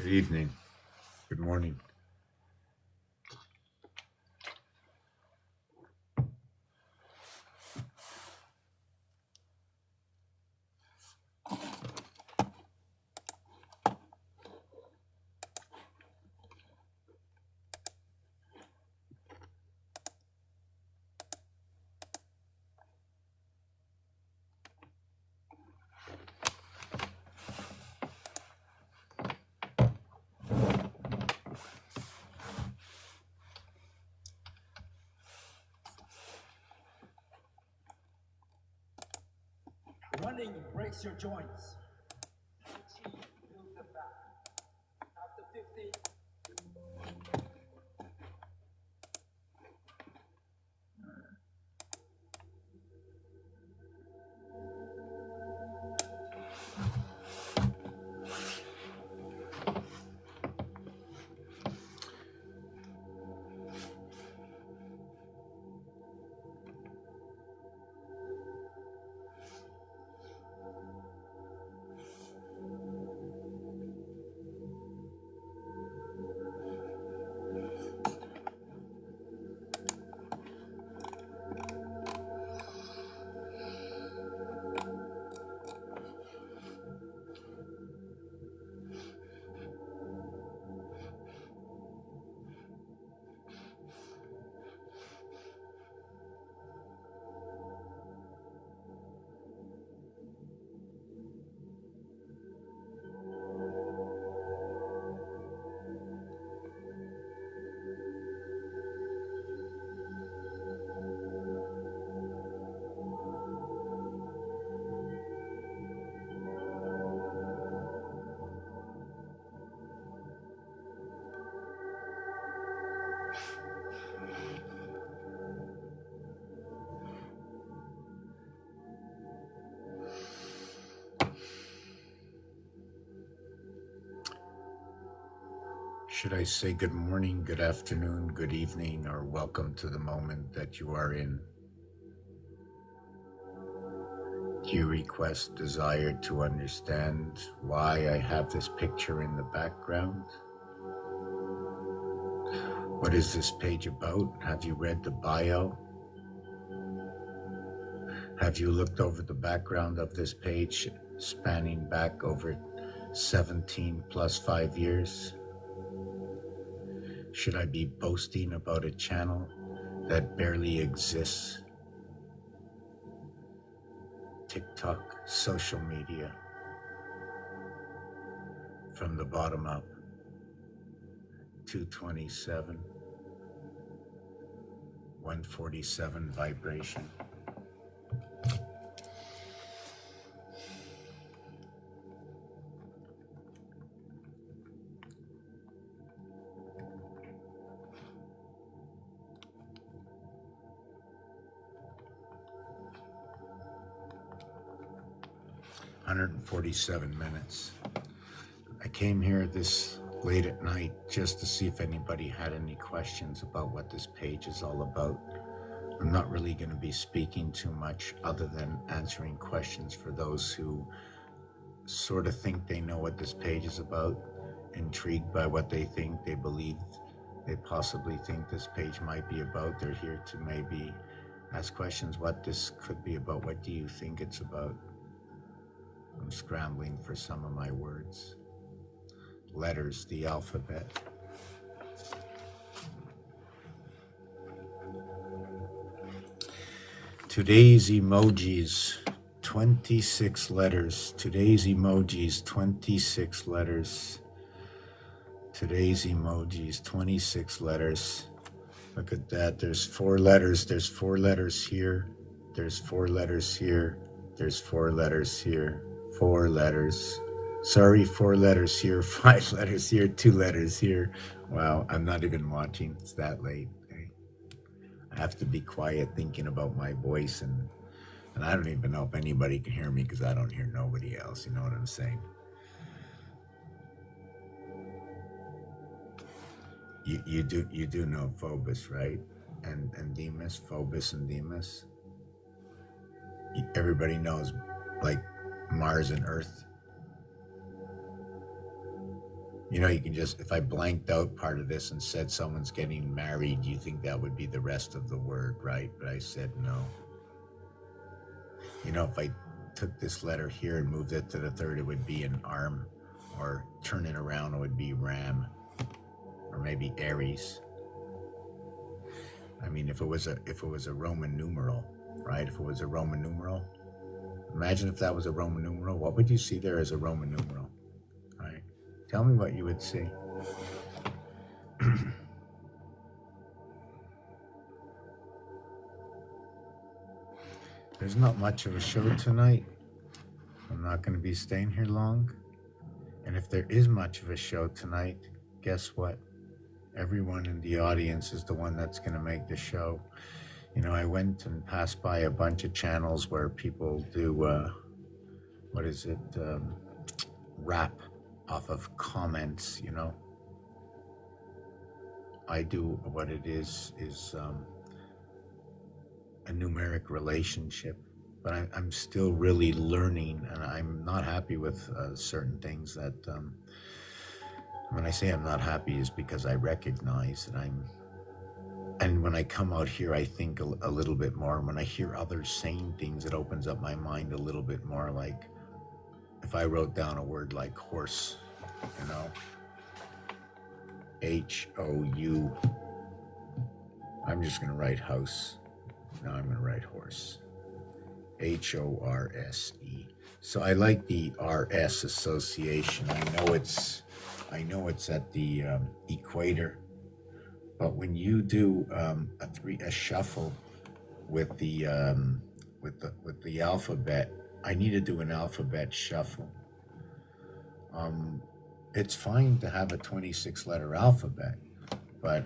Good evening. Good morning. Running breaks your joints. Chi builds them back. After 50, Should I say good morning, good afternoon, good evening, or welcome to the moment that you are in? Do you request, desire to understand why I have this picture in the background? What is this page about? Have you read the bio? Have you looked over the background of this page spanning back over 17 plus 5 years? Should I be boasting about a channel that barely exists? TikTok, social media, from the bottom up, 227, 147 vibration. $147. I came here this late at night just to see if anybody had any questions about what this page is all about. I'm not really going to be speaking too much other than answering questions for those who sort of think they know what this page is about, intrigued by what they think, they believe, they possibly think this page might be about. They're here to maybe ask questions what this could be about. What do you think it's about? I'm scrambling for some of my words. Letters, the alphabet. Today's emojis, 26 letters. Today's emojis, 26 letters. Today's emojis, 26 letters. Look at that. There's 4 letters. There's 4 letters here. There's 4 letters here. There's 4 letters here. 4 letters. Sorry, 4 letters here. 5 letters here. 2 letters here. Wow, I'm not even watching. It's that late. Okay? I have to be quiet thinking about my voice, and I don't even know if anybody can hear me because I don't hear nobody else. You know what I'm saying? You do know Phobos, right? And Demas, Phobos and Demas. Everybody knows, like, Mars and Earth. You know, you can just, if I blanked out part of this and said someone's getting married, you think that would be the rest of the word, right? But I said no. You know, if I took this letter here and moved it to the third, it would be an arm, or turn it around, it would be ram, or maybe Aries. I mean, if it was a Roman numeral, right? If it was a Roman numeral, imagine if that was a Roman numeral. What would you see there as a Roman numeral? Right? Tell me what you would see. There's not much of a show tonight. I'm not going to be staying here long. And if there is much of a show tonight, guess what? Everyone in the audience is the one that's going to make the show. You know, I went and passed by a bunch of channels where people do, rap off of comments, you know. I do what it is a numeric relationship, but I'm still really learning, and I'm not happy with certain things that, when I say I'm not happy is because I recognize that and when I come out here, I think a little bit more. And when I hear others saying things, it opens up my mind a little bit more. Like if I wrote down a word like horse, you know, H-O-U, I'm just going to write house. Now I'm going to write horse. H-O-R-S-E. So I like the R-S association. I know it's at the equator, but when you do a shuffle with the alphabet, I need to do an alphabet shuffle. It's fine to have a 26-letter alphabet, but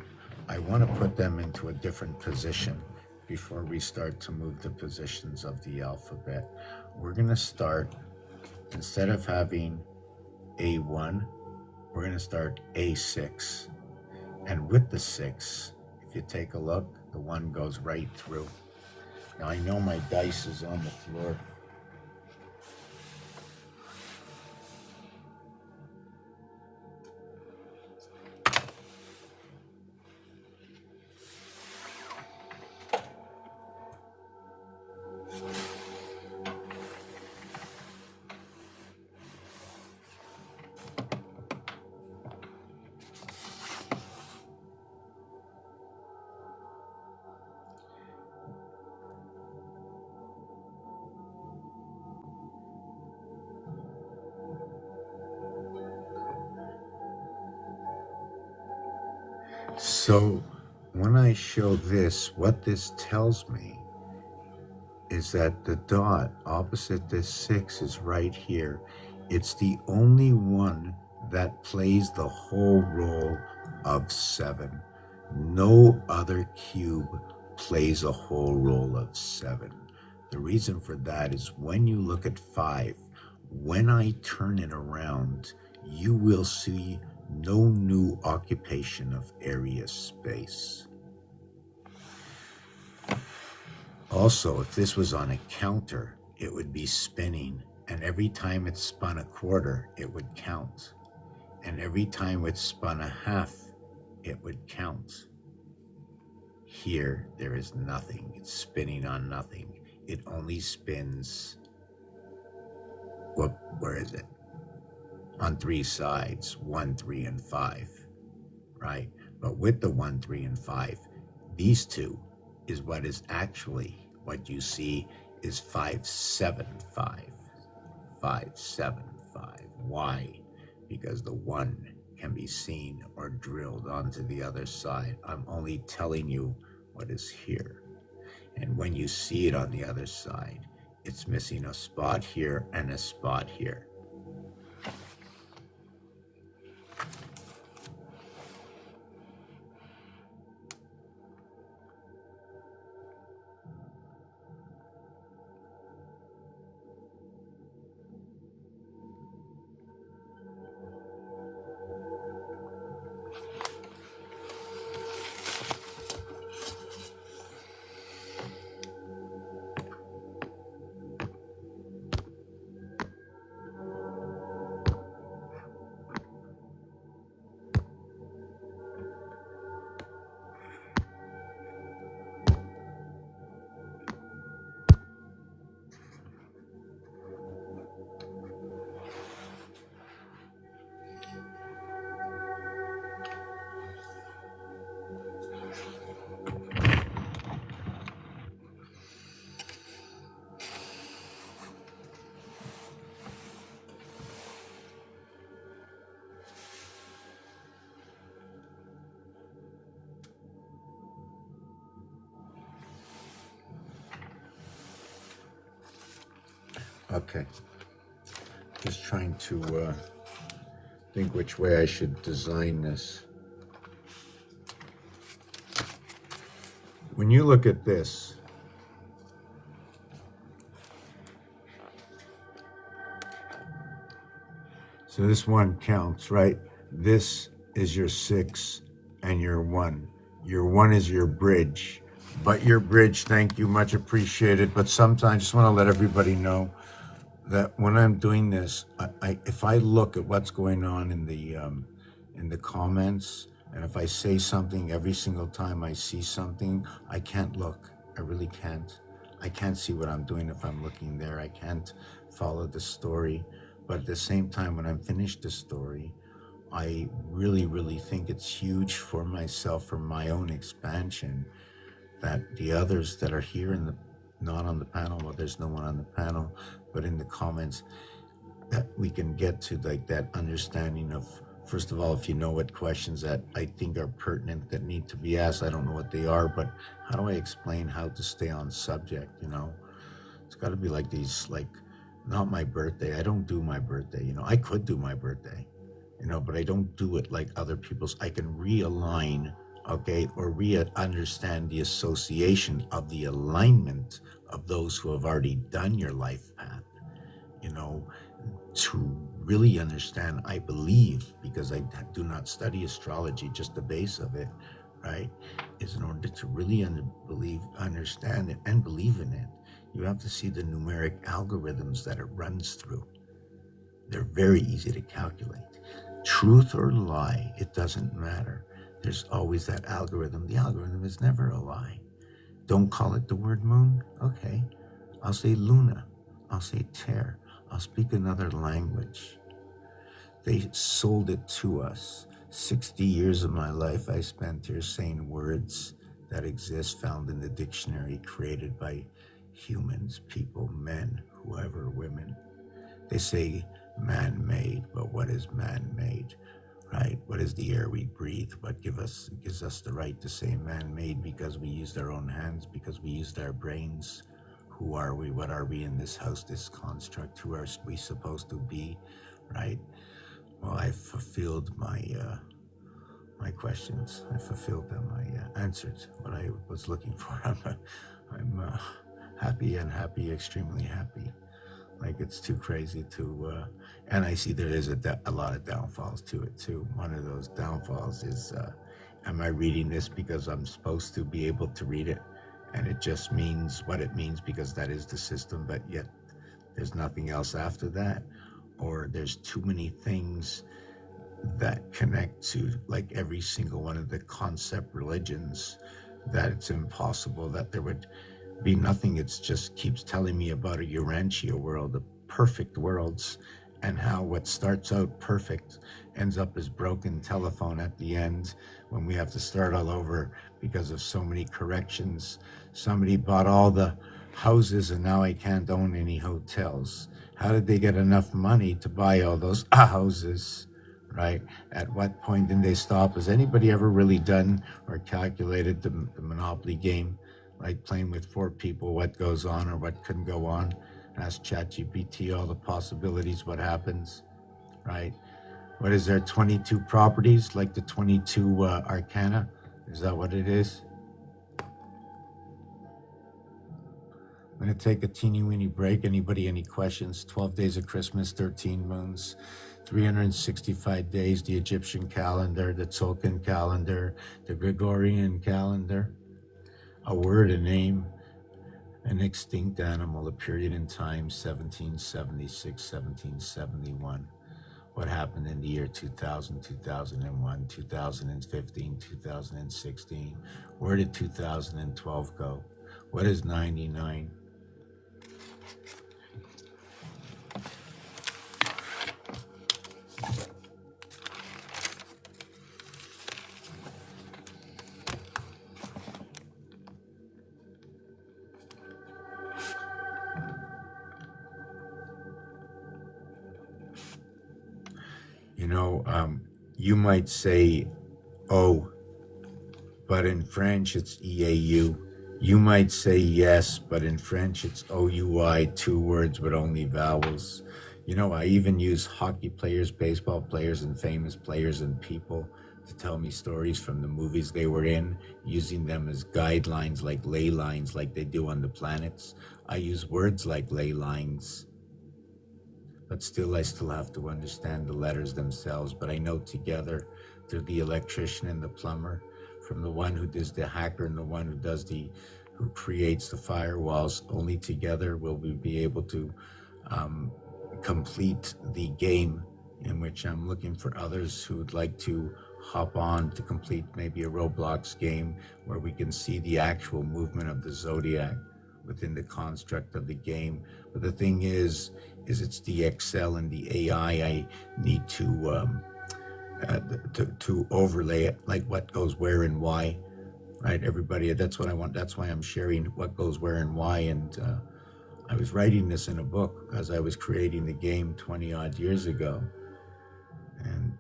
I want to put them into a different position before we start to move the positions of the alphabet. We're going to start, instead of having A1, we're going to start A6. And with the 6, if you take a look, the 1 goes right through. Now I know my dice is on the floor. So when I show this, what this tells me is that the dot opposite this 6 is right here. It's the only one that plays the whole role of 7. No other cube plays a whole role of 7. The reason for that is when you look at 5, when I turn it around, you will see no new occupation of area space. Also, if this was on a counter, it would be spinning, and every time it spun a quarter, it would count. And every time it spun a half, it would count. Here, there is nothing. It's spinning on nothing. It only spins, where is it? On 3 sides, 1, 3, and 5, right? But with the 1, 3, and 5, these two is what is actually, what you see is 5, 7, 5. 5, 7, 5. Why? Because the 1 can be seen or drilled onto the other side. I'm only telling you what is here. And when you see it on the other side, it's missing a spot here and a spot here. Okay. Just trying to think which way I should design this. When you look at this, so this one counts, right? This is your 6 and your 1. Your 1 is your bridge. But your bridge, thank you, much appreciated. But sometimes I just want to let everybody know that when I'm doing this, if I look at what's going on in the comments, and if I say something every single time I see something, I can't look. I really can't. I can't see what I'm doing if I'm looking there. I can't follow the story. But at the same time, when I'm finished the story, I really, really think it's huge for myself, for my own expansion, that the others that are here in the, not on the panel, well, there's no one on the panel, but in the comments, that we can get to like that understanding of, first of all, if you know what questions that I think are pertinent that need to be asked, I don't know what they are, but how do I explain how to stay on subject, you know? It's got to be like these, like, not my birthday. I don't do my birthday, you know. I could do my birthday, you know, but I don't do it like other people's. I can realign, okay, or understand the association of the alignment of those who have already done your life path, you know, to really understand. I believe, because I do not study astrology, just the base of it, right, is in order to really understand it and believe in it, you have to see the numeric algorithms that it runs through. They're very easy to calculate. Truth or lie, it doesn't matter. There's always that algorithm. The algorithm is never a lie. Don't call it the word moon? Okay. I'll say Luna. I'll say Ter. I'll speak another language. They sold it to us. 60 years of my life I spent here saying words that exist, found in the dictionary, created by humans, people, men, whoever, women. They say man-made, but what is man-made, right? What is the air we breathe? What gives us the right to say man-made? Because we used our own hands, because we used our brains. Who are we? What are we in this house, this construct? Who are we supposed to be, right? Well, I fulfilled my questions. I fulfilled them. I answered what I was looking for. I'm happy, extremely happy. Like, it's too crazy to, and I see there is a lot of downfalls to it too. One of those downfalls is, am I reading this because I'm supposed to be able to read it? And it just means what it means because that is the system, but yet there's nothing else after that. Or there's too many things that connect to like every single one of the concept religions that it's impossible that there would be nothing. It's just keeps telling me about a Urantia world, the perfect worlds, and how what starts out perfect ends up as broken telephone at the end when we have to start all over because of so many corrections. Somebody bought all the houses and now I can't own any hotels. How did they get enough money to buy all those houses, right? At what point did they stop? Has anybody ever really done or calculated the Monopoly game? Like playing with 4 people, what goes on or what couldn't go on? Ask ChatGPT all the possibilities, what happens, right? What is there, 22 properties, like the 22 arcana? Is that what it is? I'm going to take a teeny weeny break. Anybody, any questions? 12 days of Christmas, 13 moons, 365 days, the Egyptian calendar, the Tzolk'in calendar, the Gregorian calendar. A word, a name, an extinct animal, a period in time, 1776, 1771. What happened in the year 2000, 2001, 2015, 2016? Where did 2012 go? What is 99? You know, you might say, oh, but in French it's EAU. You might say yes, but in French it's OUI, two words but only vowels. You know, I even use hockey players, baseball players, and famous players and people to tell me stories from the movies they were in, using them as guidelines like ley lines, like they do on the planets. I use words like ley lines, but still, I still have to understand the letters themselves. But I know together, they're the electrician and the plumber, from the one who does the hacker and the one who creates the firewalls. Only together will we be able to um, complete the game, in which I'm looking for others who would like to hop on to complete maybe a Roblox game where we can see the actual movement of the zodiac within the construct of the game. But the thing is it's the Excel and the AI I need to overlay it, like what goes where and why, right? Everybody, that's what I want. That's why I'm sharing what goes where and why. And I was writing this in a book as I was creating the game 20 odd years ago. And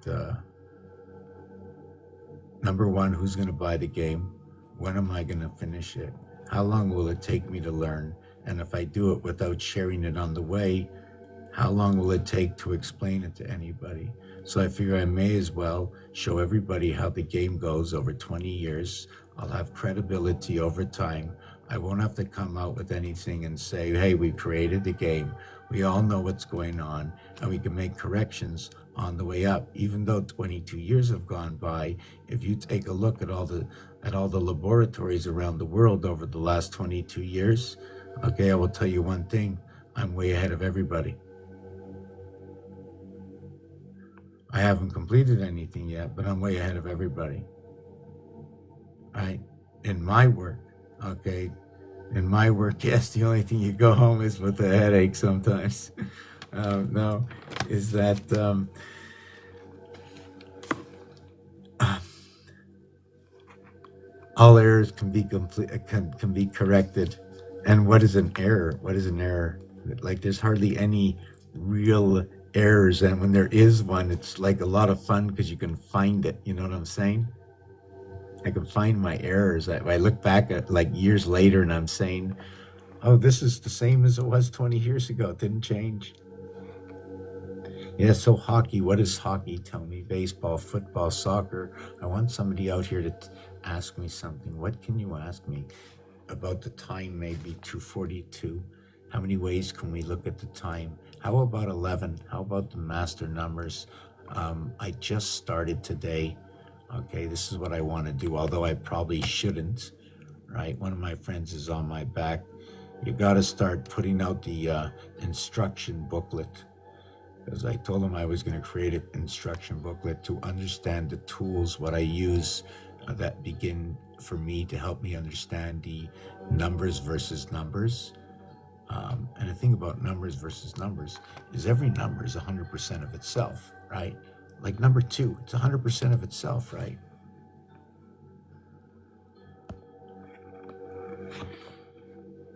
number one, who's going to buy the game? When am I going to finish it? How long will it take me to learn? And if I do it without sharing it on the way, how long will it take to explain it to anybody? So I figure I may as well show everybody how the game goes over 20 years. I'll have credibility over time. I won't have to come out with anything and say, hey, we created the game. We all know what's going on, and we can make corrections on the way up. Even though 22 years have gone by, if you take a look at all the laboratories around the world over the last 22 years, okay, I will tell you one thing: I'm way ahead of everybody. I haven't completed anything yet, but I'm way ahead of everybody. Right? In my work, okay. In my work, yes, the only thing you go home is with a headache sometimes. No, is that all errors can be can be corrected. And what is an error? What is an error? Like, there's hardly any real errors, and when there is one, it's like a lot of fun because you can find it. You know what I'm saying? I can find my errors. I look back at like years later and I'm saying, oh, this is the same as it was 20 years ago. It didn't change. Yeah, so hockey, what does hockey tell me? Baseball, football, soccer. I want somebody out here to ask me something. What can you ask me about the time? Maybe 2:42. How many ways can we look at the time? How about 11? How about the master numbers? I just started today. Okay, this is what I want to do, although I probably shouldn't, right? One of my friends is on my back. You got to start putting out the instruction booklet, because I told him I was going to create an instruction booklet to understand the tools, what I use that begin for me to help me understand the numbers versus numbers. And the thing about numbers versus numbers is every number is 100% of itself, right? Like number two, it's 100% of itself, right?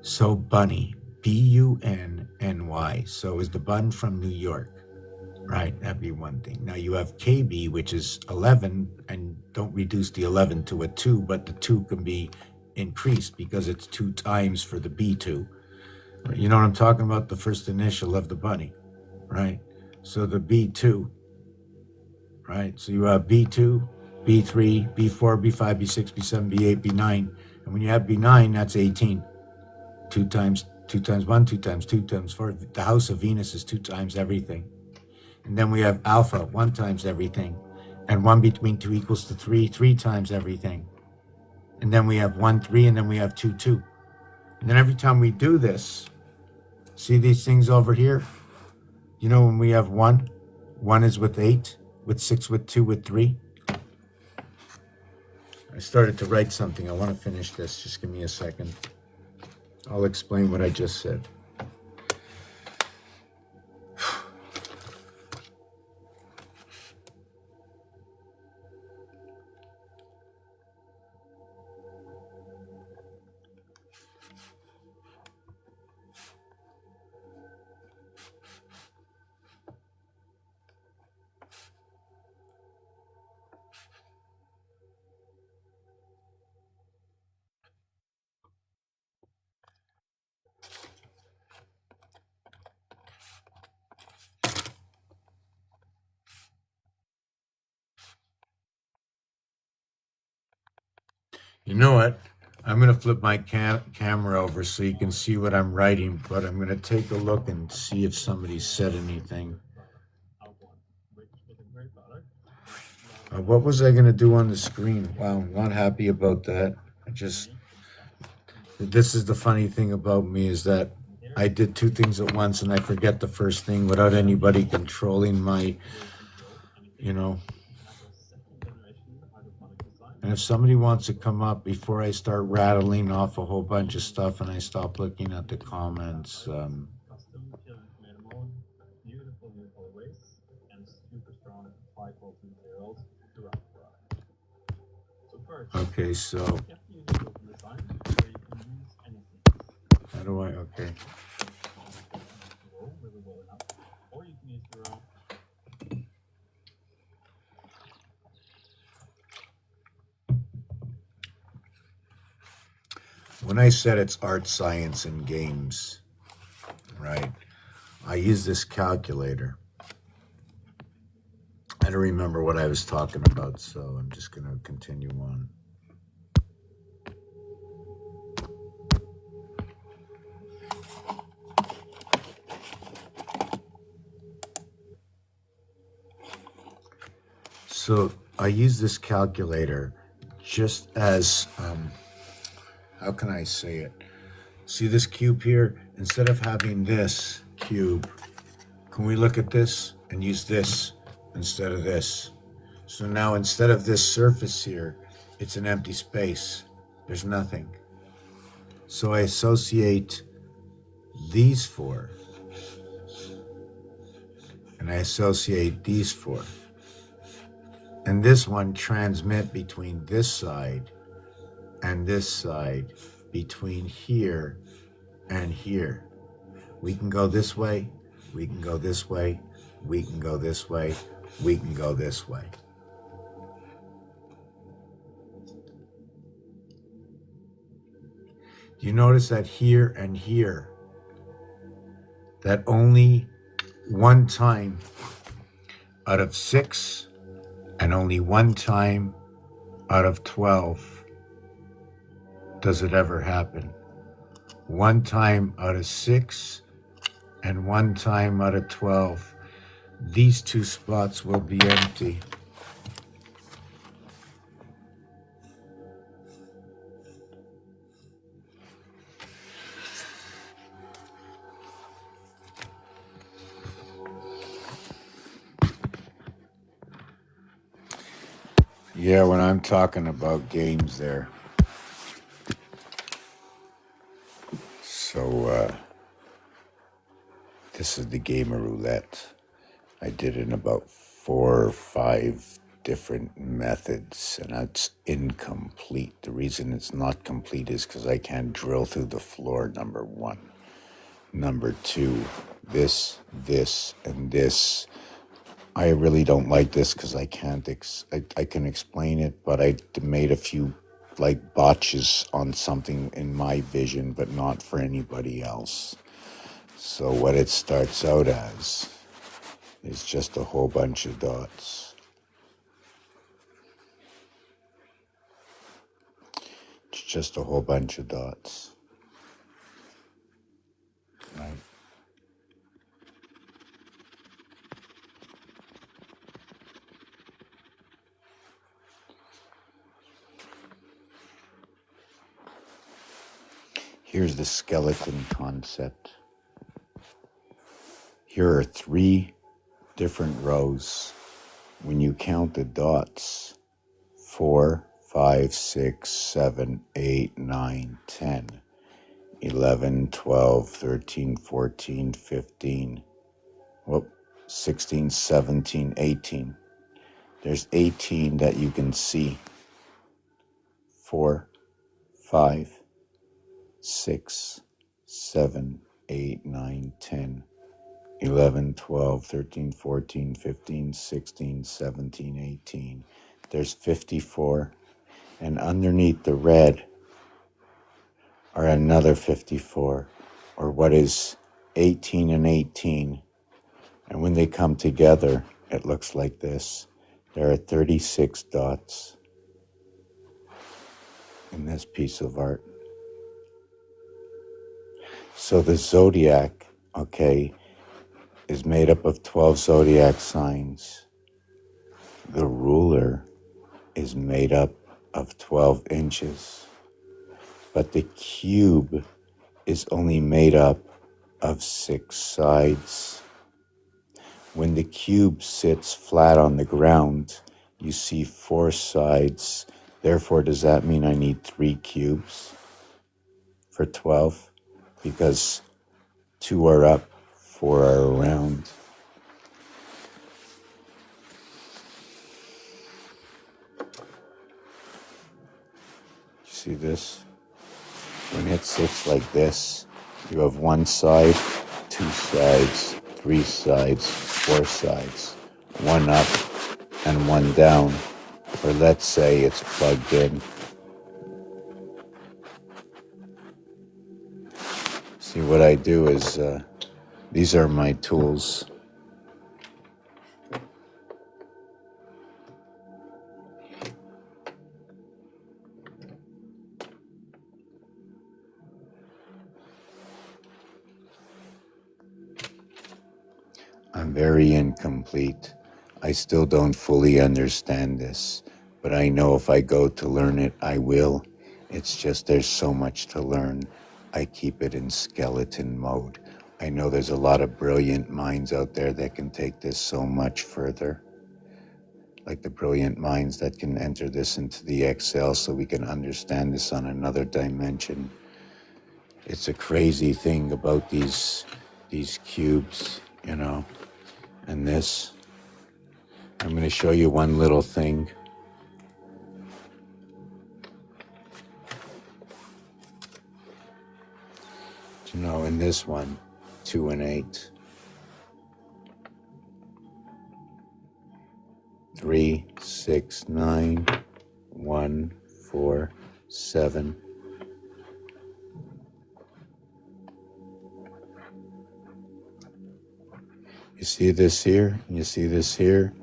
So bunny, Bunny. So is the bun from New York, right? That'd be one thing. Now you have KB, which is 11, and don't reduce the 11 to a 2, but the 2 can be increased because it's 2 times for the B2. You know what I'm talking about? The first initial of the bunny, right? So the B2, right? So you have B2, B3, B4, B5, B6, B7, B8, B9. And when you have B9, that's 18. Two times one, two times two times four. The house of Venus is 2 times everything. And then we have alpha, 1 times everything. And 1 between 2 equals to 3, 3 times everything. And then we have 1, 3, and then we have 2, 2. And then every time we do this, see these things over here? You know, when we have 1, 1 is with 8, with 6, with 2, with 3. I started to write something. I want to finish this. Just give me a second. I'll explain what I just said. You know what? I'm going to flip my camera over so you can see what I'm writing, but I'm going to take a look and see if somebody said anything. What was I going to do on the screen? Wow, I'm not happy about that. This is the funny thing about me is that I did two things at once and I forget the first thing without anybody controlling my, you know. And if somebody wants to come up before I start rattling off a whole bunch of stuff and I stop looking at the comments, okay, so how do I, okay. When I said it's art, science, and games, right, I use this calculator. I don't remember what I was talking about, so I'm just going to continue on. So I use this calculator just as, how can I say it? See this cube here? Instead of having this cube, can we look at this and use this instead of this? So now instead of this surface here, it's an empty space. There's nothing. So I associate these four, and I associate these four. And this one transmit between this side and this side, between here and here. We can go this way, we can go this way, we can go this way, we can go this way. You notice that here and here, that only one time out of 6 and only one time out of 12 does it ever happen. One time out of 6 and one time out of 12, these two spots will be empty. Yeah, when I'm talking about games there. So, this is the game of roulette. I did it in about 4 or 5 different methods, and that's incomplete. The reason it's not complete is because I can't drill through the floor, number 1. Number 2, this, and this. I really don't like this because I can't, I can explain it, but I made a few like botches on something in my vision, but not for anybody else. So what it starts out as is just a whole bunch of dots. It's just a whole bunch of dots. Right? Here's the skeleton concept. Here are 3 different rows. When you count the dots, 4, 5, 6, 7, 8, 9, 10, 11, 12, 13, 14, 15, 16, 17, 18. There's 18 that you can see. 4, 5, 6, 7, 8, 9, 10, 11, 12, 13, 14, 15, 16, 17, 18. There's 54. And underneath the red are another 54, or what is 18 and 18. And when they come together, it looks like this. There are 36 dots. in this piece of art. So the zodiac, okay, is made up of 12 zodiac signs. The ruler is made up of 12 inches, but the cube is only made up of 6 sides. When the cube sits flat on the ground, you see 4 sides. Therefore, does that mean I need 3 cubes for 12? Because 2 are up, 4 are around. You see this? When it sits like this, you have 1 side, 2 sides, 3 sides, 4 sides, 1 up and 1 down, or let's say it's plugged in. See, what I do is, these are my tools. I'm very incomplete. I still don't fully understand this, but I know if I go to learn it, I will. It's just there's so much to learn. I keep it in skeleton mode. I know there's a lot of brilliant minds out there that can take this so much further. Like the brilliant minds that can enter this into the Excel so we can understand this on another dimension. It's a crazy thing about these cubes, you know. And this, I'm going to show you one little thing. You know, in this one, 2 and 8, 3, 6, 9, 1, 4, 7. You see this here? You see this here?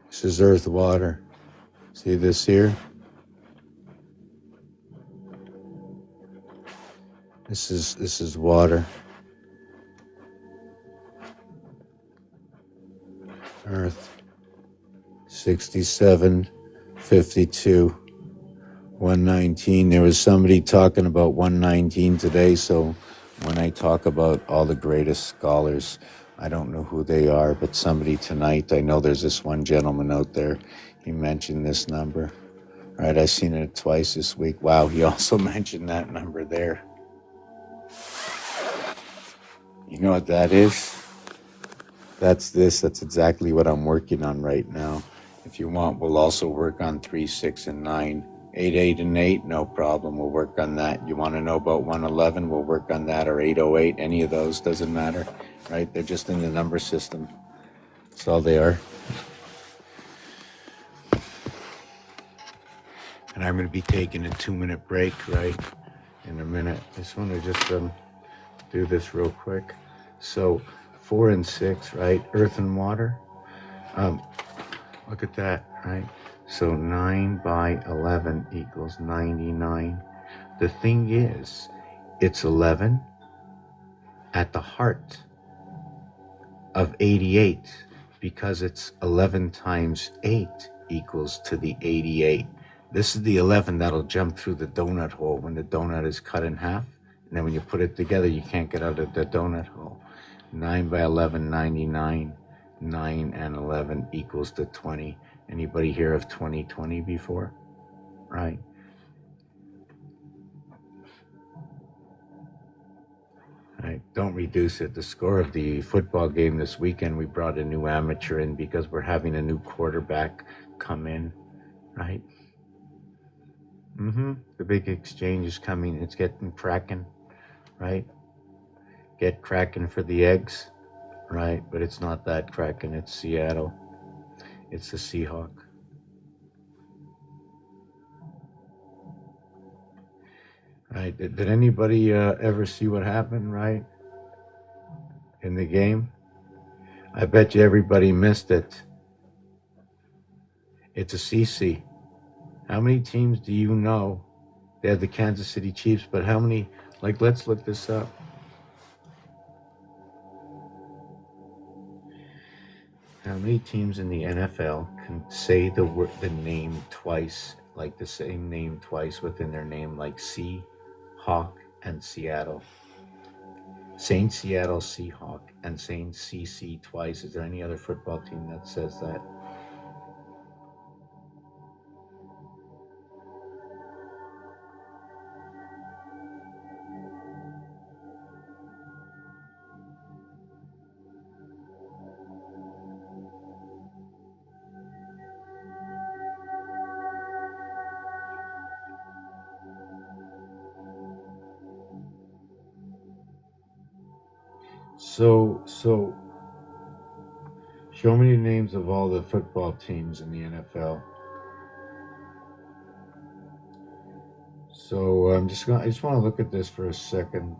This is earth, water. See this here? This is water. Earth. 67, 52. 119. There was somebody talking about 119 today, so when I talk about all the greatest scholars, I don't know who they are, but somebody tonight, I know there's this one gentleman out there, he mentioned this number. Right, I've seen it twice this week. Wow, he also mentioned that number there. You know what that is? That's exactly what I'm working on right now. If you want, we'll also work on 3, 6, and 9. 8, 8, and 8, no problem. We'll work on that. You want to know about 111? We'll work on that, or 808. Any of those, doesn't matter, right? They're just in the number system. That's all they are. And I'm going to be taking a 2-minute break, right, in a minute. I just want to just do this real quick. So 4 and 6, right? Earth and water. Look at that, right? So 9 by 11 equals 99. The thing is, it's 11 at the heart of 88 because it's 11 times 8 equals to the 88. This is the 11 that'll jump through the donut hole when the donut is cut in half. And then when you put it together, you can't get out of the donut hole. 9 by 11, 99. 9 and 11 equals to 20. Anybody hear of 2020 before? Right? Right. Don't reduce it. The score of the football game this weekend, we brought a new amateur in because we're having a new quarterback come in. Right? The big exchange is coming. It's getting cracking. Right? Get cracking for the eggs. Right? But it's not that cracking. It's Seattle. It's the Seahawk. Right? Did anybody ever see what happened, right, in the game? I bet you everybody missed it. It's a CC. How many teams do you know? They have the Kansas City Chiefs, but how many? Like, let's look this up. How many teams in the NFL can say the name twice, like the same name twice within their name, like Seahawk and Seattle? Saying Seattle Seahawk and saying CC twice. Is there any other football team that says that? So show me the names of all the football teams in the NFL. So I just want to look at this for a second.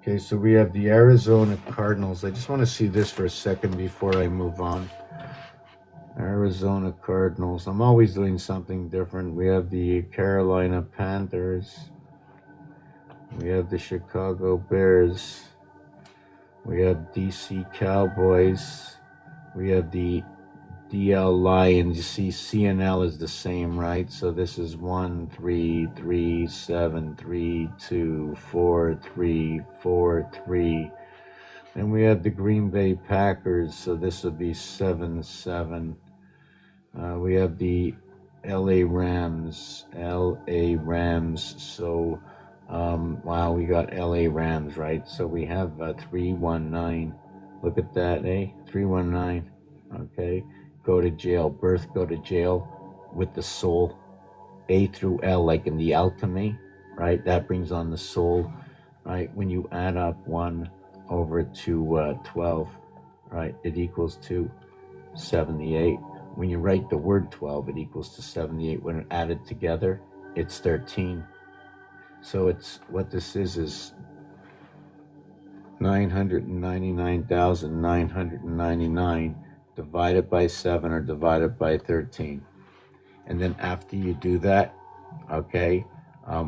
Okay, so we have the Arizona Cardinals. I just want to see this for a second before I move on. Arizona Cardinals. I'm always doing something different. We have the Carolina Panthers. We have the Chicago Bears. We have DC Cowboys. We have the DL Lions. You see, CNL is the same, right? So this is 1, 3, 3, 7, 3, 2, 4, 3, 4, 3. And we have the Green Bay Packers. So this would be 7, 7. We have the LA Rams. LA Rams. So, wow, we got LA Rams, right? So we have 319. Look at that, eh? 319. Okay. Go to jail. Birth, go to jail with the soul. A through L, like in the alchemy, right? That brings on the soul, right? When you add up 1 over to 12, right? It equals to 78. When you write the word 12, it equals to 78. When added together, it's 13. So it's what this is 999,999 divided by 7 or divided by 13. And then after you do that, okay,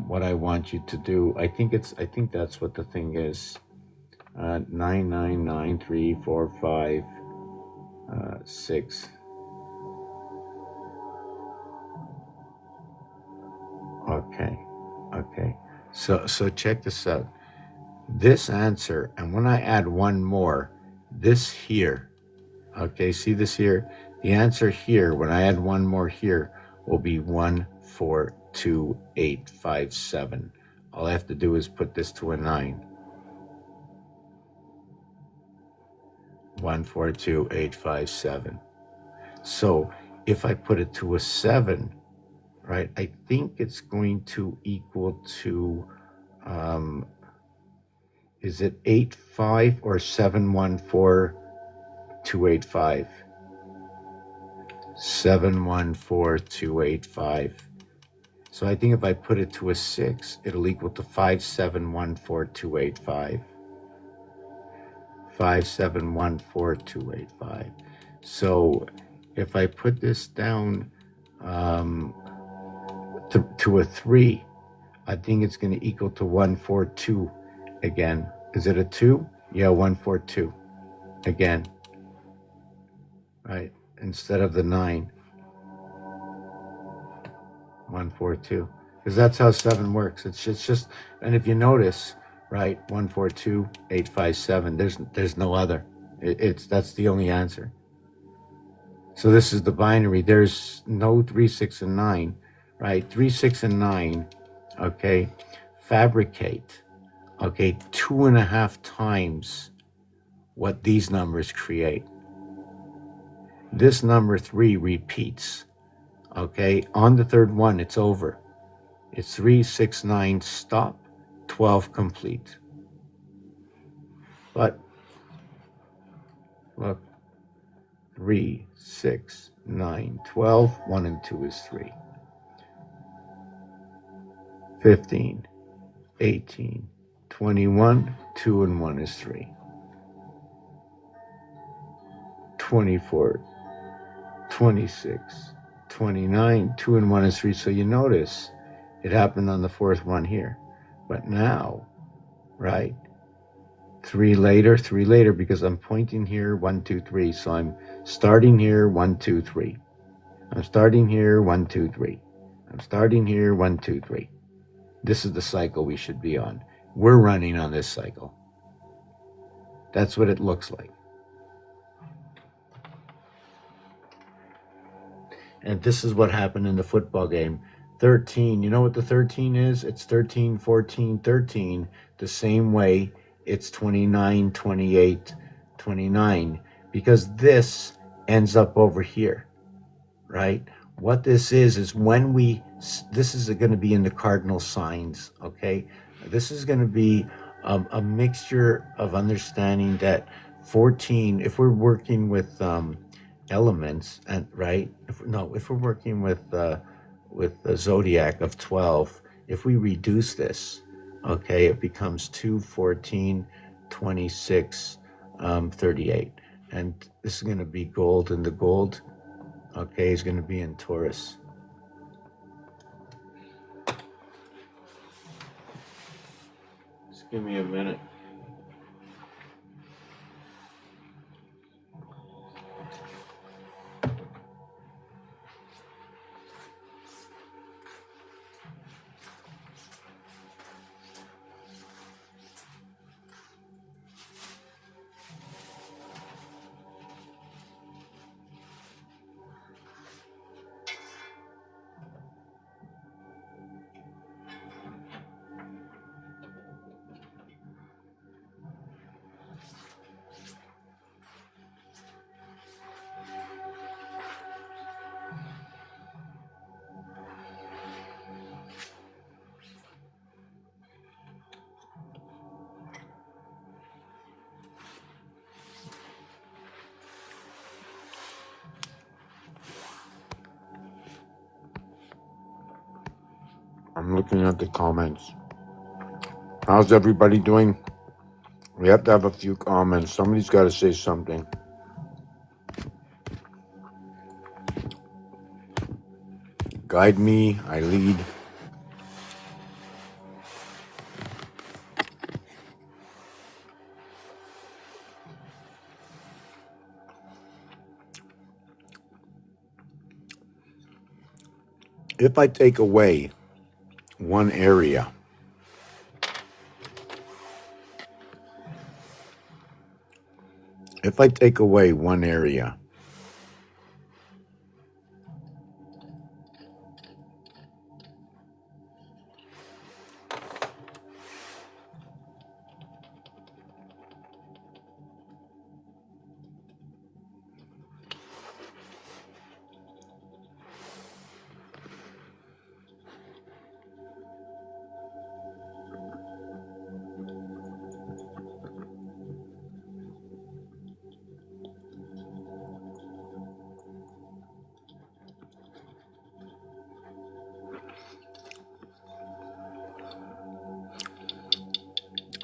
what I want you to do, I think that's what the thing is. 9993456. Okay. So check this out. This answer, and when I add one more, this here, okay, see this here? The answer here, when I add one more here, will be 142857. All I have to do is put this to a 9. 142857. So if I put it to a 7, right, I think it's going to equal to, is it 85 or 714285? 714285. So I think if I put it to a 6, it'll equal to 5714285. 5714285. So if I put this down to a 3, I think it's going to equal to 142 again. Is it a 2? Yeah, 142 again. Right? Instead of the 9. 142. Because that's how 7 works. It's just, and if you notice, right, 142857, there's no other. That's the only answer. So this is the binary. There's no 3, 6, and 9, right? 3, 6, and 9, okay, fabricate, okay, 2.5 times what these numbers create. This number 3 repeats, okay? On the third one, it's over. It's 3, 6, 9, stop, 12, complete. But look, 3, 6, 9, 12, 1 and 2 is 3. 15, 18, 21, 2 and 1 is 3. 24, 26, 29, 2 and 1 is 3. So you notice it happened on the fourth one here. But now, right, 3 later, because I'm pointing here, 1, 2, 3. So I'm starting here, 1, 2, 3. I'm starting here, 1, 2, 3. I'm starting here, 1, 2, 3. This is the cycle we should be on. We're running on this cycle. That's what it looks like. And this is what happened in the football game. 13, you know what the 13 is? It's 13, 14, 13. The same way it's 29, 28, 29. Because this ends up over here, right? What this is when this is going to be in the cardinal signs, okay? This is going to be a mixture of understanding that 14, if we're working with elements, and right, if we're working with the zodiac of 12, if we reduce this, okay, it becomes 2, 14, 26, 38. And this is going to be gold, and the gold, okay, is going to be in Taurus. Just give me a minute. I'm looking at the comments. How's everybody doing? We have to have a few comments. Somebody's got to say something. Guide me, I lead. If I take away one area,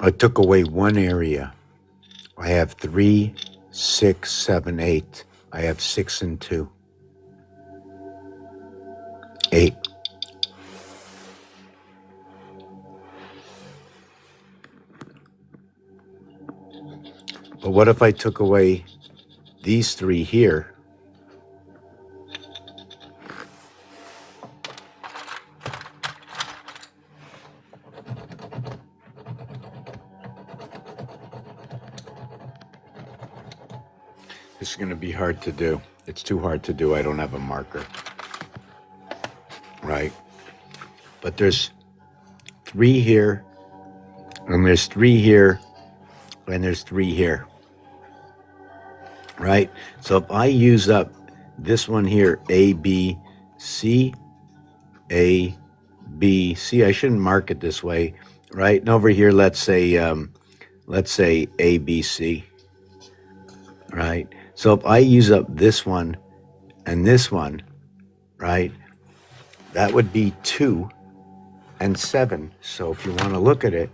I took away one area. I have 3, 6, 7, 8. I have 6 and 2. 8. But what if I took away these 3 here? This is going to be hard to do. It's too hard to do. I don't have a marker. Right? But there's 3 here, and there's 3 here, and there's 3 here. Right? So if I use up this one here, A, B, C, A, B, C, I shouldn't mark it this way, right? And over here, let's say A, B, C, right? So if I use up this one and this one, right, that would be 2 and 7. So if you want to look at it,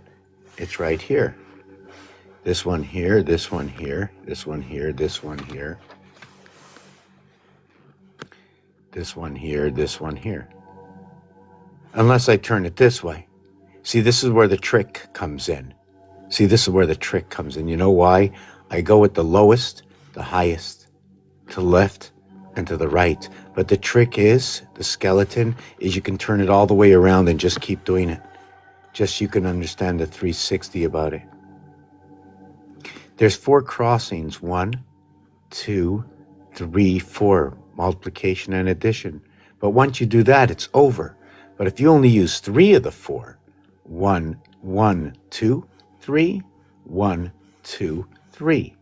it's right here. This one here, this one here, this one here, this one here, this one here, this one here. Unless I turn it this way. See, this is where the trick comes in. See, this is where the trick comes in. You know why? I go with the lowest, the highest, to the left, and to the right. But the trick is, the skeleton, is you can turn it all the way around and just keep doing it. Just so you can understand the 360 about it. There's 4 crossings. 1, 2, 3, 4. Multiplication and addition. But once you do that, it's over. But if you only use 3 of the 4, 1, 1, 2, 3, 1, 2, 3.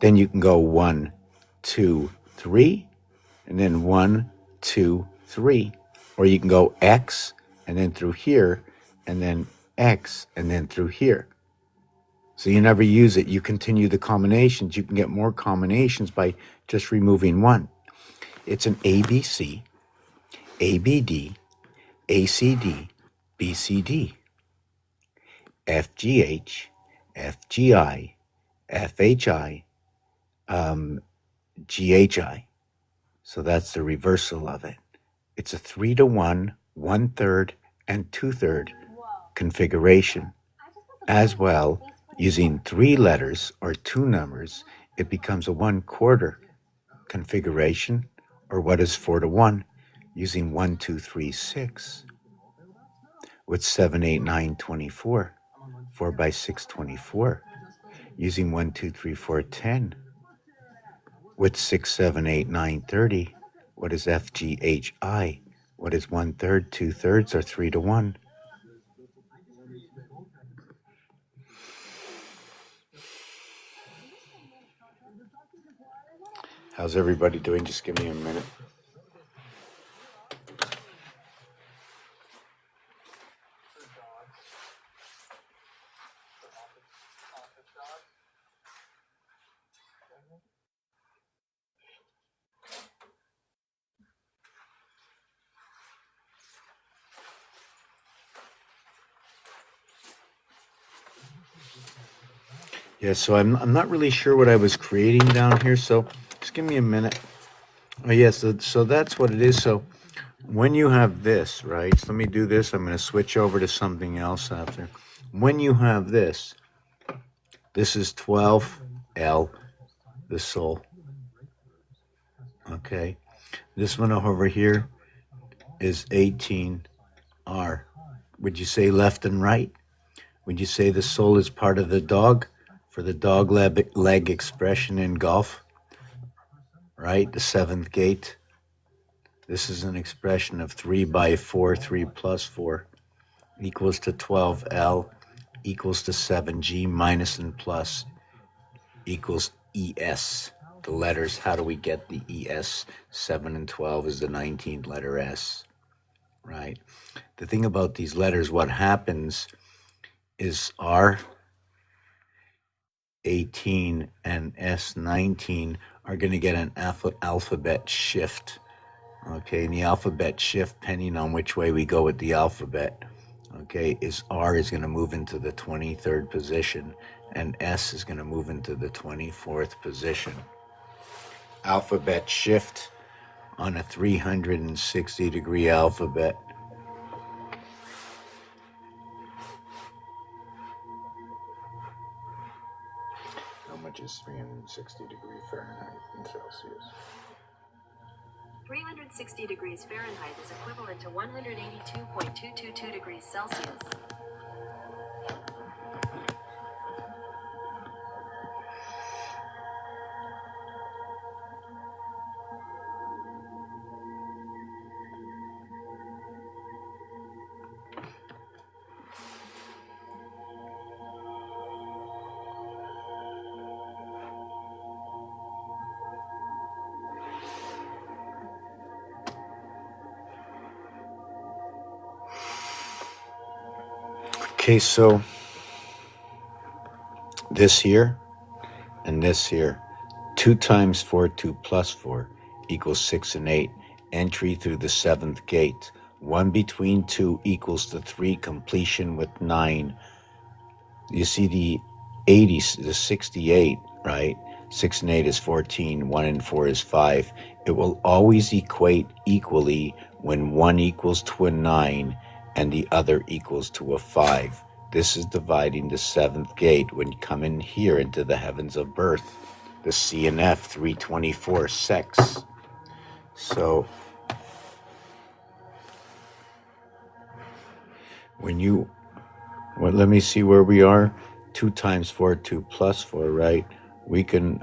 Then you can go 1, 2, 3, and then 1, 2, 3. Or you can go X, and then through here, and then X, and then through here. So you never use it. You continue the combinations. You can get more combinations by just removing 1. It's an ABC, ABD, ACD, BCD, FGH, FGI, FHI, GHI. So that's the reversal of it. It's a 3-to-1, 1/3, and 2/3 configuration. As well, using 3 letters or 2 numbers, it becomes a 1/4 configuration, or what is 4-to-1, using 1, 2, 3, 6, with 7, 8, 9, 24, 4 by 6, 24, using 1, 2, 3, 4, 10, with 6, 7, 8, 9, 30, what is FGHI, what is 1/3, 2/3, or 3-to-1. How's everybody doing? Just give me a minute. Yeah, so I'm not really sure what I was creating down here, so just give me a minute. Oh, yes, so that's what it is. So when you have this, right, so let me do this. I'm going to switch over to something else after. When you have this is 12L, the soul. Okay. This one over here is 18R. Would you say left and right? Would you say the soul is part of the dog for the dog leg expression in golf? Right? The 7th gate. This is an expression of 3 by 4, 3 plus 4 equals to 12L equals to 7G minus and plus equals ES. The letters, how do we get the ES? 7 and 12 is the 19th letter S, right? The thing about these letters, what happens is R 18 and S 19 are going to get an alphabet shift. Okay, and the alphabet shift, depending on which way we go with the alphabet, okay, is R is going to move into the 23rd position, and S is going to move into the 24th position. Alphabet shift on a 360-degree alphabet. How much is 360 degrees Fahrenheit in Celsius? 360 degrees Fahrenheit is equivalent to 182.222 degrees Celsius. Okay, so this here and this here, 2 times 4, 2 plus 4 equals 6 and 8. Entry through the 7th gate. 1 between 2 equals to 3. Completion with 9. You see the 80, the 68, right? 6 and 8 is 14. 1 and 4 is 5. It will always equate equally when one equals to a 9 and the other equals to a 5. This is dividing the seventh gate when you come in here into the heavens of birth, the C and F 324 sex. So when you, well, let me see where we are. 2 times 4, 2 plus 4, right? We can,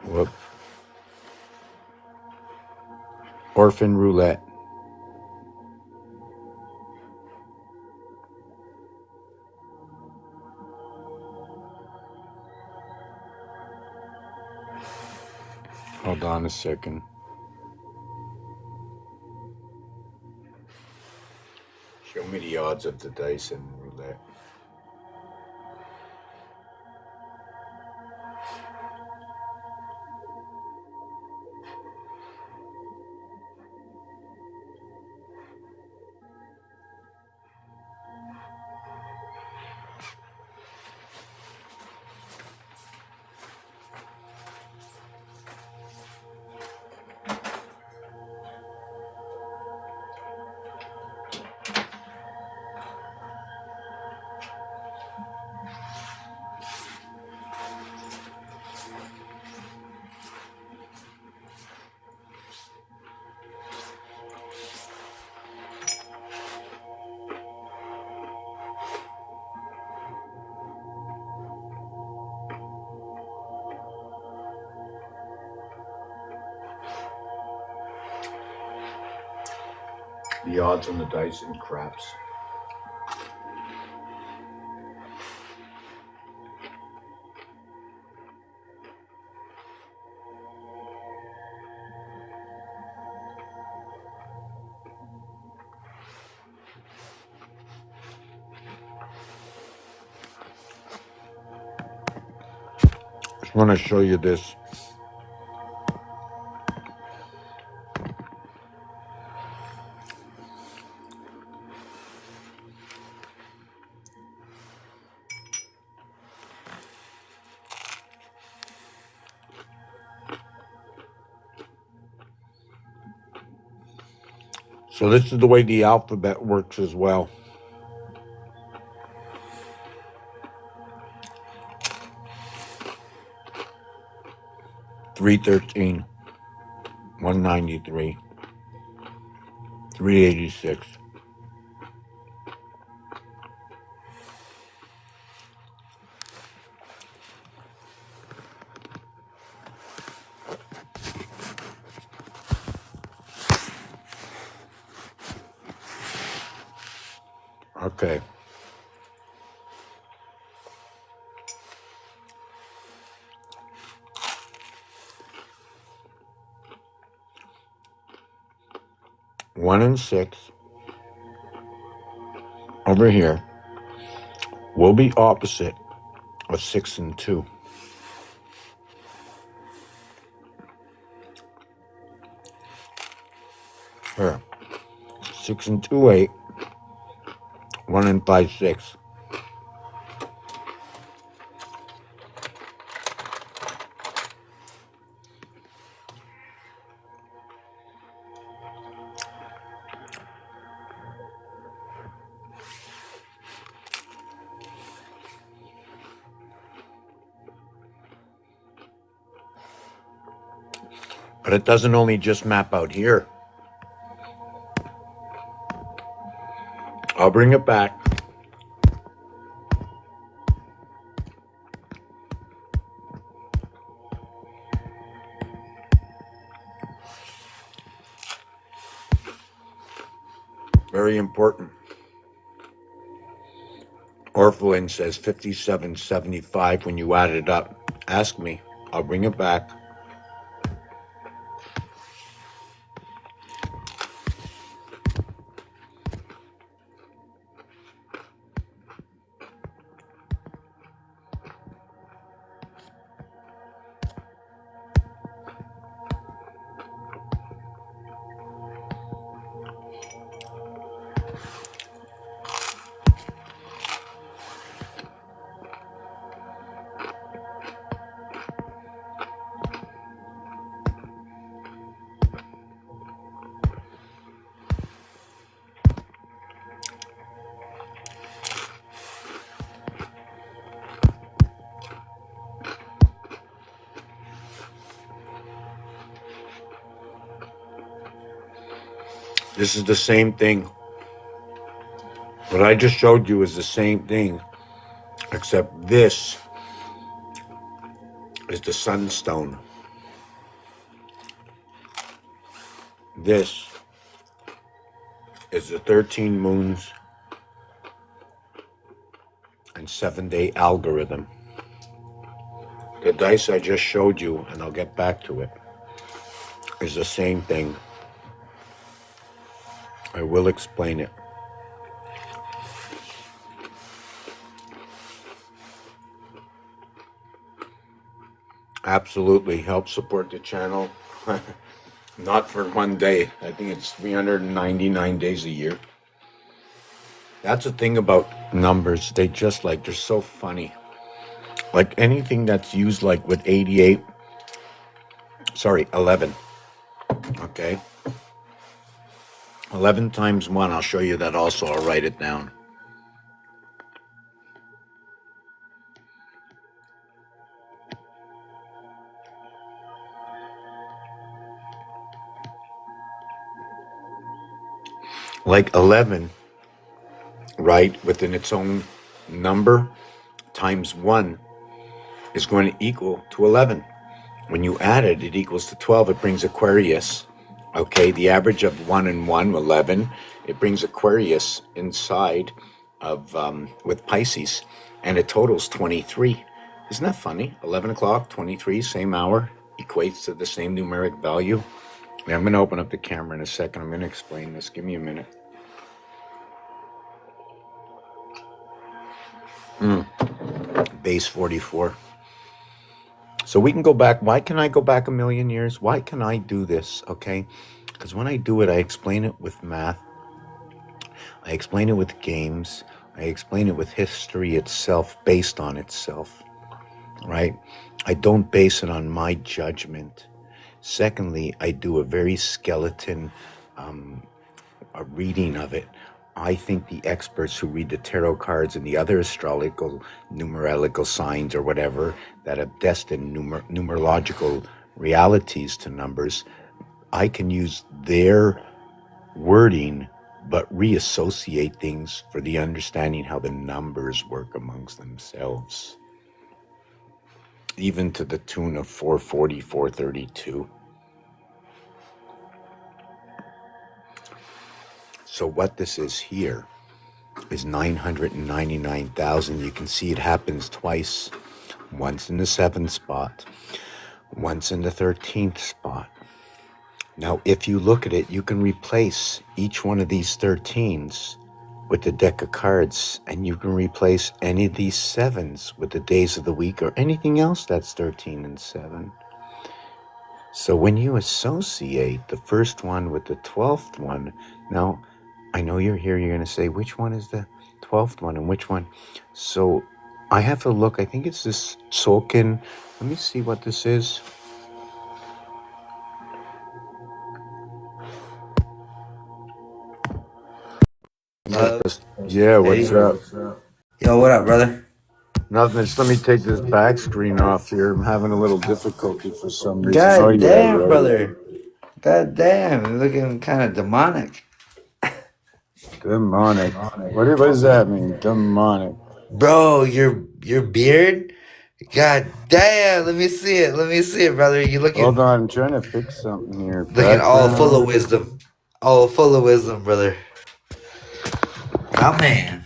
whoop. Orphan roulette. Hold on a second. Show me the odds of the dice in roulette. The odds on the dice in craps. Just want to show you this. So this is the way the alphabet works as well. $313, $193, $386. Okay. One and 6 over here will be opposite of 6 and 2. Here. 6 and 2, 8. 1 and 5, 6. But it doesn't only just map out here. I'll bring it back. Very important. Orphalin says 57.75 when you add it up. Ask me. I'll bring it back. This is the same thing. What I just showed you is the same thing, except this is the sunstone. This is the 13 moons and 7-day algorithm. The dice I just showed you, and I'll get back to it, is the same thing. I will explain it. Absolutely. Help support the channel. Not for one day. I think it's 399 days a year. That's the thing about numbers. They're so funny. Like anything that's used like with 11. Okay. 11 times 1. I'll show you that also. I'll write it down. Like 11, right, within its own number, times 1 is going to equal to 11. When you add it, it equals to 12. It brings Aquarius. Okay, the average of 1 and 1, 11. It brings Aquarius inside of with Pisces, and it totals 23. Isn't that funny? 11 o'clock, 23, same hour, equates to the same numeric value. Yeah, I'm going to open up the camera in a second. I'm going to explain this. Give me a minute. Base 44. So we can go back. Why can I go back a million years? Why can I do this? Okay. Because when I do it, I explain it with math. I explain it with games. I explain it with history itself, based on itself. Right? I don't base it on my judgment. Secondly, I do a very skeleton a reading of it. I think the experts who read the tarot cards and the other astrological, numerological signs or whatever that have destined numerological realities to numbers, I can use their wording but reassociate things for the understanding how the numbers work amongst themselves. Even to the tune of 440, 432. So what this is here is 999,000. You can see it happens twice. Once in the 7th spot, once in the 13th spot. Now, if you look at it, you can replace each one of these 13s with the deck of cards, and you can replace any of these 7s with the days of the week or anything else that's 13 and 7. So when you associate the first one with the 12th one, now, I know you're here, you're going to say, which one is the 12th one and which one? So I have to look, I think it's this Tzolk'in. Let me see what this is. Yeah, what's up? Yo, what up, brother? Nothing, just let me take this back screen off here. I'm having a little difficulty for some reason. God damn, brother. God damn, you're looking kind of demonic. Demonic. What does that mean? Demonic. Bro, your beard? God damn, let me see it. Let me see it, brother. You looking Hold on, I'm trying to fix something here. looking all full of wisdom. All full of wisdom, brother. My man.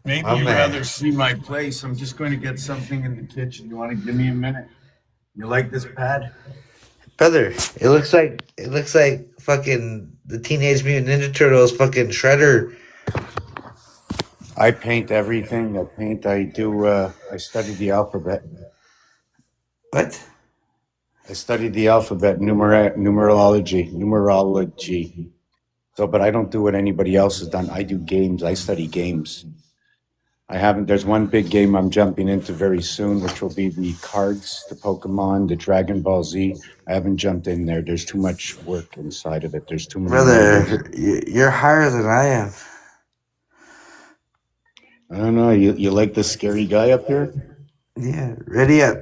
Maybe My you'd man. rather see my place. I'm just going to get something in the kitchen. You want to give me a minute? You like this pad? Brother, it looks like fucking the Teenage Mutant Ninja Turtles fucking Shredder. I paint everything. I study the alphabet. What? I studied the alphabet, numerology. So, but I don't do what anybody else has done. I do games. I study games. There's one big game I'm jumping into very soon, which will be the cards, the Pokemon, the Dragon Ball Z. I haven't jumped in there. There's too much work inside of it. There's too many. Brother, you're higher than I am. I don't know. You like the scary guy up here? Yeah, ready up.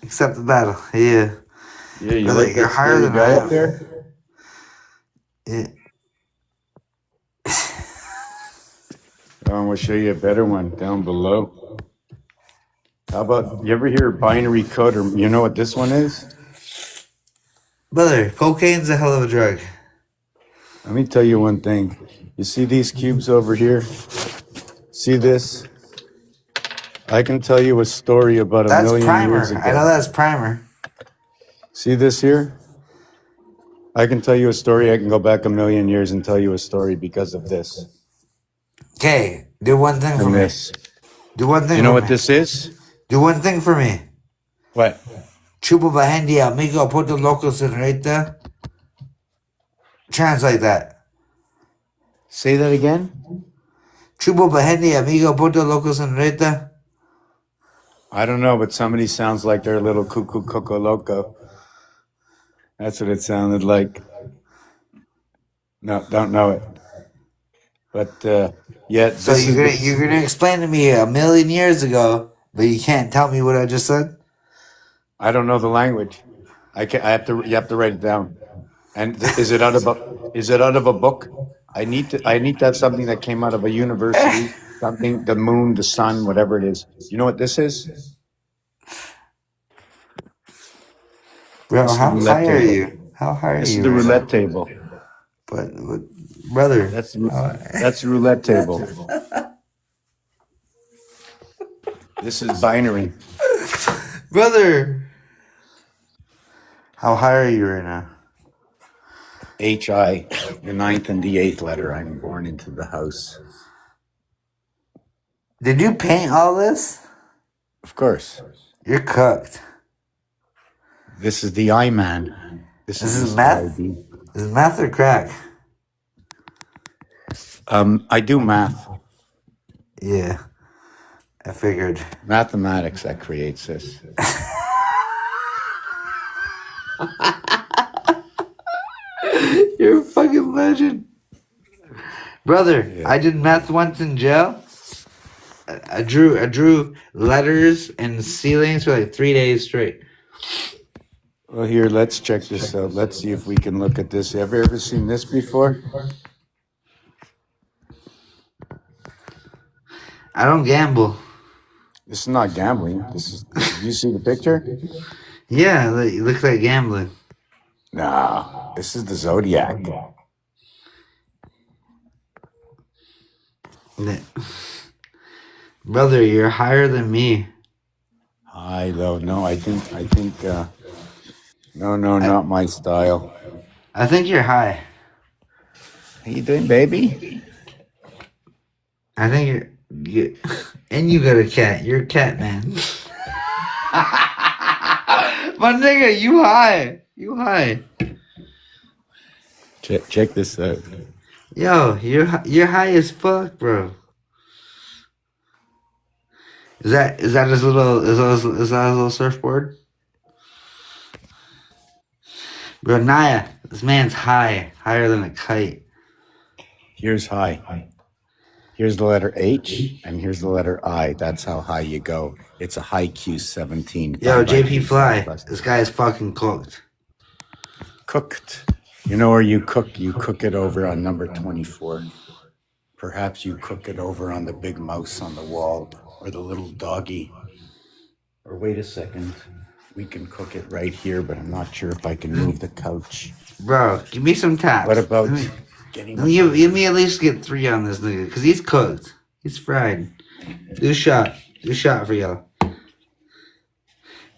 Accept the battle. Yeah. Yeah, you Brother, like you're that higher scary than guy I up am. there? It, I'm gonna show you a better one down below. How about you ever hear binary code, or you know what this one is? brother, cocaine's a hell of a drug. Let me tell you one thing. You see these cubes over here? See this? I can tell you a story about a That's million years primer. I know ago. that's primer. See this here? I can tell you a story. I can go back a million years and tell you a story because of this Okay, do one thing for and me. this. Do one thing You know for what me. this is? Do one thing for me. What? Chupa Bahendi amigo puto loco senorita. Translate that. Say that again? Chupa Bahendi amigo puto loco senorita. I don't know, but somebody sounds like they're a little cuckoo coco loco. That's what it sounded like. No, don't know it. But yeah, So this you're is. gonna explain to me a million years ago, but you can't tell me what I just said? I don't know the language. I can. I have to. You have to write it down. And is it out of a? Is it out of a book? I need to. I need to have something that came out of a university. Something. The moon, the sun, whatever it is. You know what this is? Bro, This is the how roulette high are table. you? How high are This is you the right roulette now? table. But brother, That's that's the roulette table. This is binary. brother, how high are you right now? HI, the ninth and the eighth letter. I'm born into the house. Did you paint all this? Of course. You're cooked. This is the I man. This This is is the math. CID. This is math or crack? I do math. Yeah, I figured. Mathematics that creates this. You're a fucking legend, brother. Yeah. I did math once in jail. I drew letters and ceilings for like 3 days straight. Well, here, let's check this out. Let's see if we can look at this. Have you ever seen this before? I don't gamble. This is not gambling. This is. You see the picture? Yeah, it looks like gambling. No, this is the zodiac. Brother, you're higher than me. I don't know. I think. No, not my style. I think you're high. How you doing, baby? I think you and you got a cat. You're a cat man. My nigga, you high. You high. Check this out. Yo, you're high as fuck, bro. Is that his little is that his little surfboard? Bro, Naya, this man's higher than a kite. Here's high. Here's the letter H, and here's the letter I. That's how high you go. It's a high Q17. Yo, Bye-bye, JP Fly, Q7+. this guy is fucking cooked. Cooked. You know where you cook? You cook it over on number 24. Perhaps you cook it over on the big mouse on the wall, or the little doggy. Or wait a second. We can cook it right here, but I'm not sure if I can move the couch. Bro, give me some taps. What about Let me- getting Let me give me at least get 3 on this nigga, cause he's cooked. He's fried. Do a shot for y'all.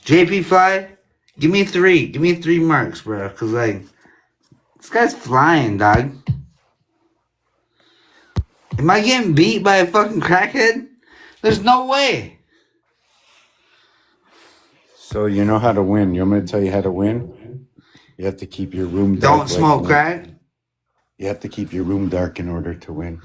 JP Fly, give me 3. Give me 3 marks, bro. Cause like, this guy's flying, dog. Am I getting beat by a fucking crackhead? There's no way. So you know how to win. You want me to tell you how to win? You have to keep your room dark. Don't smoke crack. You have to keep your room dark in order to win.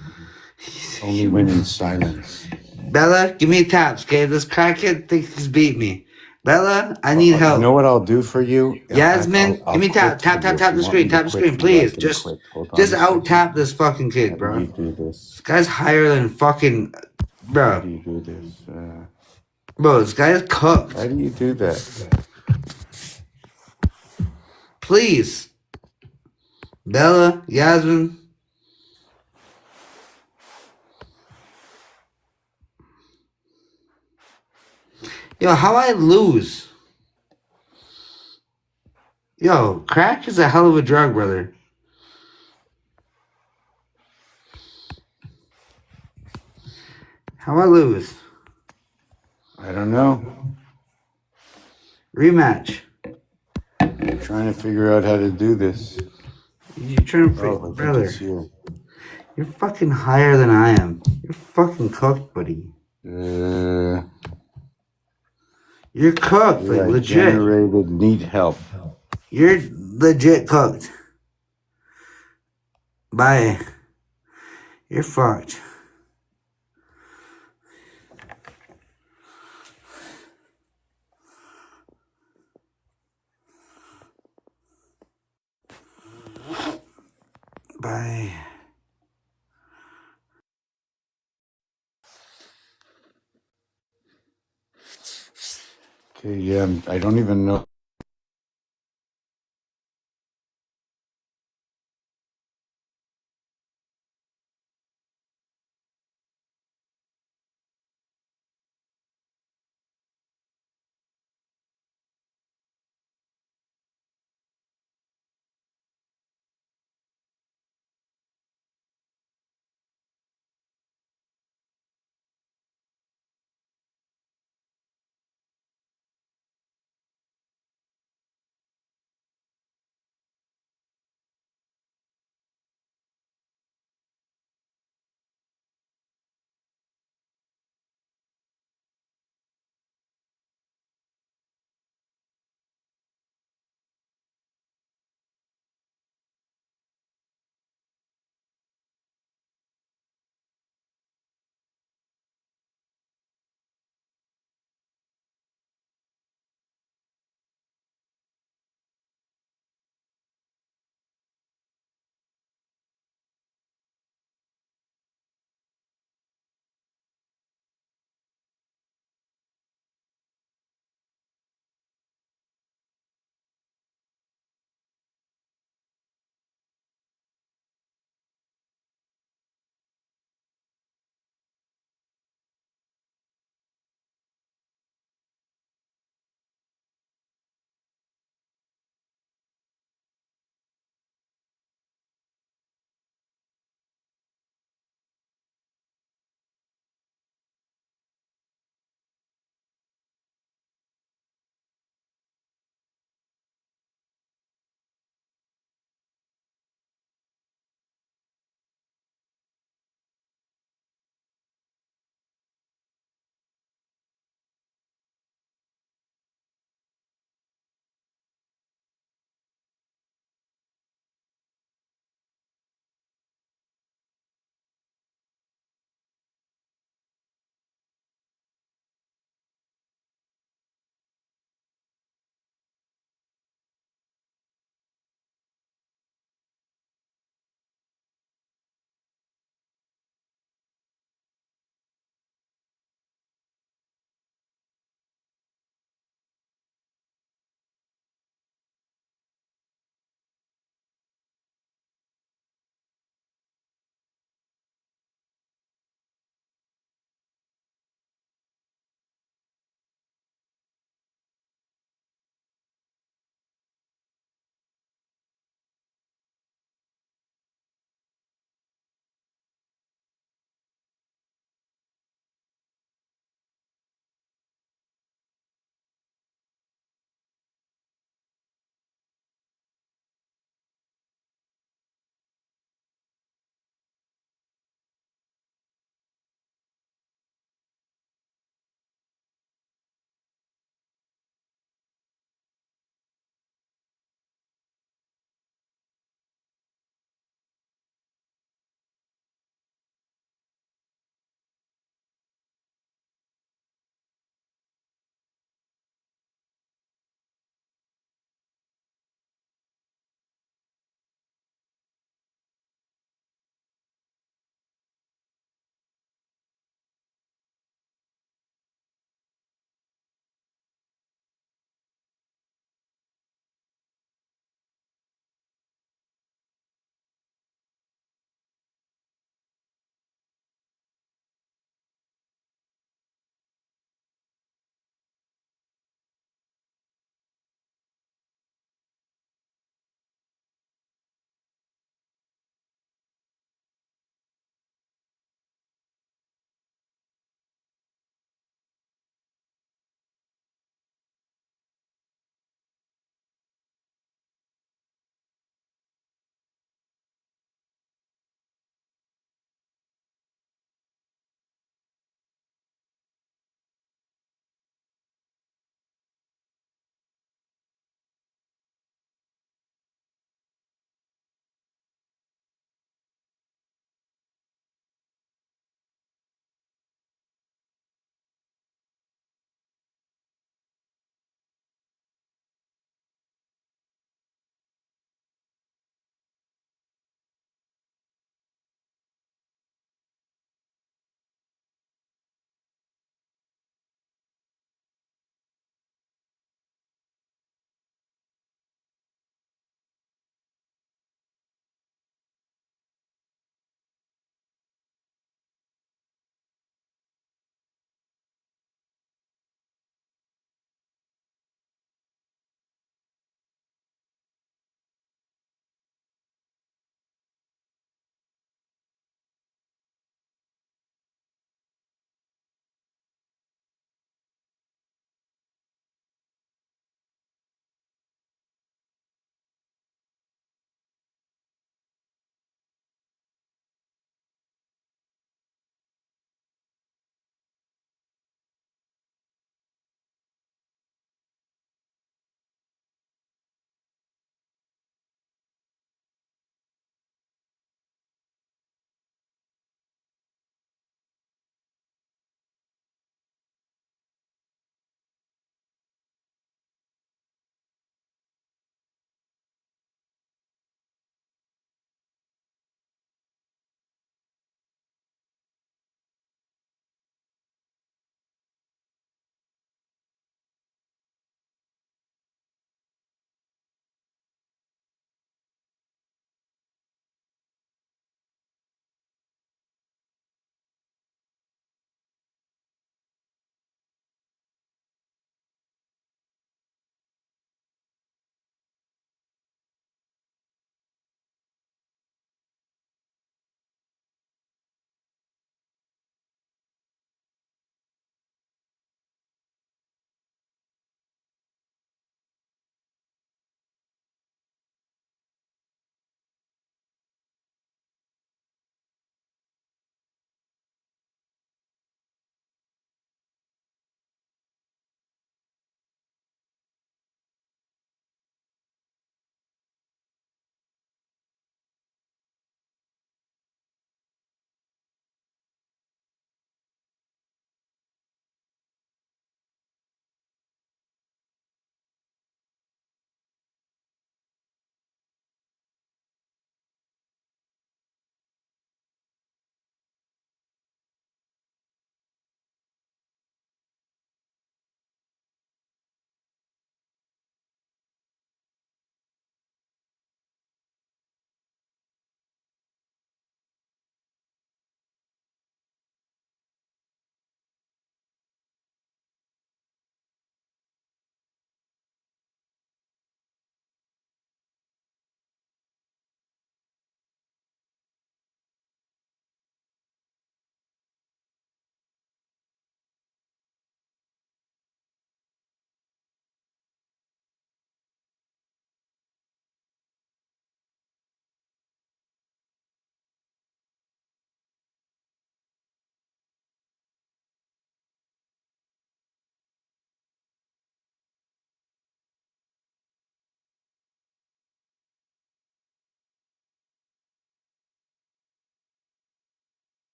Only win in silence. Bella, give me taps, okay? This crackhead thinks he's beat me. Bella, I need help. You know what I'll do for you? Yasmin, I'll give me tap, quit tap, for you. tap If the you screen, want me tap to the quit screen, for you, I please. can Just quit. Hold on Just a second. out tap this fucking kid, How bro. do you do this? This guy's higher than fucking, How bro. do you do this? Bro, this guy's cooked. How do you do that? Please, Bella, Yasmin. Yo, how I lose? Yo, crack is a hell of a drug, brother. How I lose? I don't know. Rematch. Trying to figure out how to do this. You're trying to Oh, I think brother. it's here. You're fucking higher than I am. You're fucking cooked, buddy. You're cooked, like I legit. generated need help. You're legit cooked. Bye. You're fucked. Bye. Okay, yeah, I don't even know.